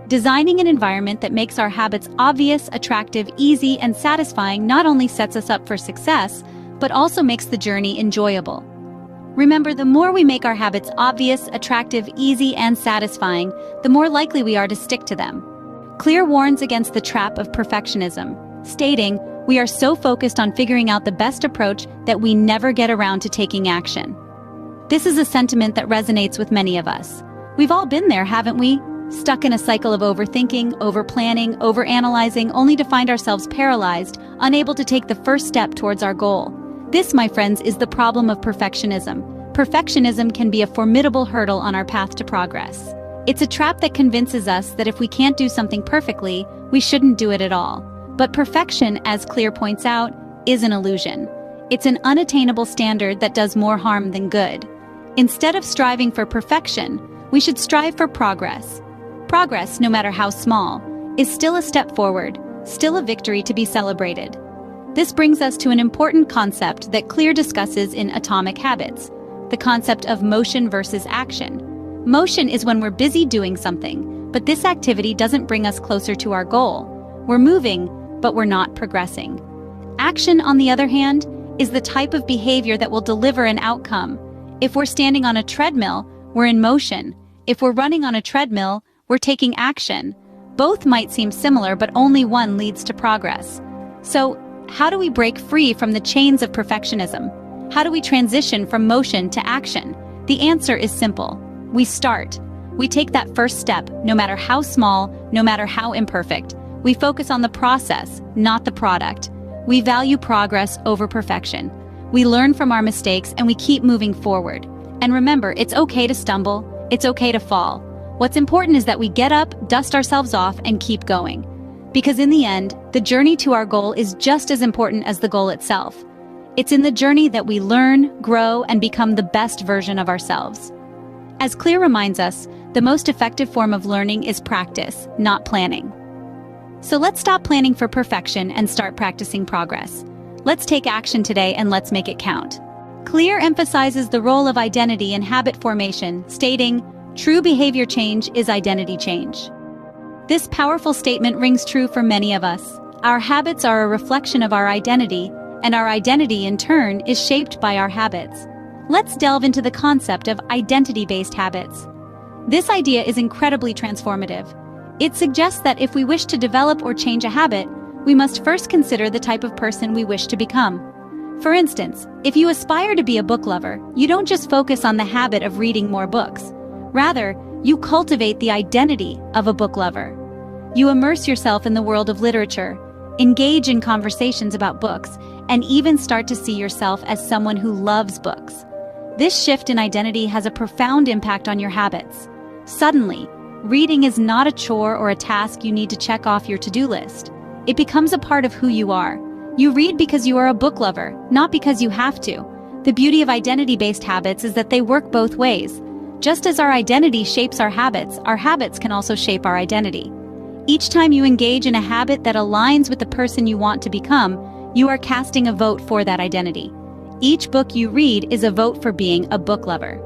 Designing an environment that makes our habits obvious, attractive, easy, and satisfying not only sets us up for success, but also makes the journey enjoyable. Remember, the more we make our habits obvious, attractive, easy, and satisfying, the more likely we are to stick to them. Clear warns against the trap of perfectionism, stating, "We are so focused on figuring out the best approach that we never get around to taking action." This is a sentiment that resonates with many of us. We've all been there, haven't we? Stuck in a cycle of overthinking, overplanning, overanalyzing, only to find ourselves paralyzed, unable to take the first step towards our goal. This, my friends, is the problem of perfectionism. Perfectionism can be a formidable hurdle on our path to progress. It's a trap that convinces us that if we can't do something perfectly, we shouldn't do it at all. But perfection, as Clear points out, is an illusion. It's an unattainable standard that does more harm than good. Instead of striving for perfection, we should strive for progress. Progress, no matter how small, is still a step forward, still a victory to be celebrated. This brings us to an important concept that Clear discusses in Atomic Habits, the concept of motion versus action. Motion is when we're busy doing something, but this activity doesn't bring us closer to our goal. We're moving, but we're not progressing. Action, on the other hand, is the type of behavior that will deliver an outcome. If we're standing on a treadmill, we're in motion. If we're running on a treadmill, we're taking action. Both might seem similar, but only one leads to progress. So, how do we break free from the chains of perfectionism? How do we transition from motion to action? The answer is simple. We start. We take that first step, no matter how small, no matter how imperfect. We focus on the process, not the product. We value progress over perfection. We learn from our mistakes and we keep moving forward. And remember, it's okay to stumble. It's okay to fall. What's important is that we get up, dust ourselves off, and keep going. Because in the end, the journey to our goal is just as important as the goal itself. It's in the journey that we learn, grow, and become the best version of ourselves. As Clear reminds us, the most effective form of learning is practice, not planning. So let's stop planning for perfection and start practicing progress. Let's take action today and let's make it count. Clear emphasizes the role of identity in habit formation, stating, "True behavior change is identity change." This powerful statement rings true for many of us. Our habits are a reflection of our identity, and our identity, in turn, is shaped by our habits. Let's delve into the concept of identity-based habits. This idea is incredibly transformative. It suggests that if we wish to develop or change a habit, we must first consider the type of person we wish to become. For instance, if you aspire to be a book lover, you don't just focus on the habit of reading more books. Rather, you cultivate the identity of a book lover. You immerse yourself in the world of literature, engage in conversations about books, and even start to see yourself as someone who loves books. This shift in identity has a profound impact on your habits. Suddenly, reading is not a chore or a task you need to check off your to-do list. It becomes a part of who you are. You read because you are a book lover, not because you have to. The beauty of identity-based habits is that they work both ways. Just as our identity shapes our habits can also shape our identity. Each time you engage in a habit that aligns with the person you want to become, you are casting a vote for that identity. Each book you read is a vote for being a book lover.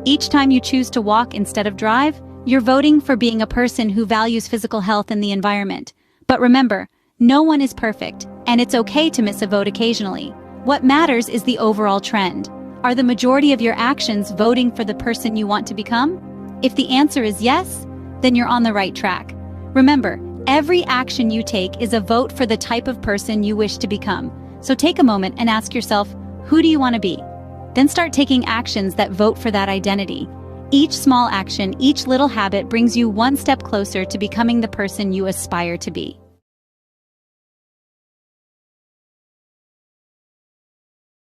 Each time you choose to walk instead of drive, you're voting for being a person who values physical health and the environment. But remember, no one is perfect, and it's okay to miss a vote occasionally. What matters is the overall trend. Are the majority of your actions voting for the person you want to become? If the answer is yes, then you're on the right track. Remember, every action you take is a vote for the type of person you wish to become. So take a moment and ask yourself, who do you want to be? Then start taking actions that vote for that identity. Each small action, each little habit brings you one step closer to becoming the person you aspire to be.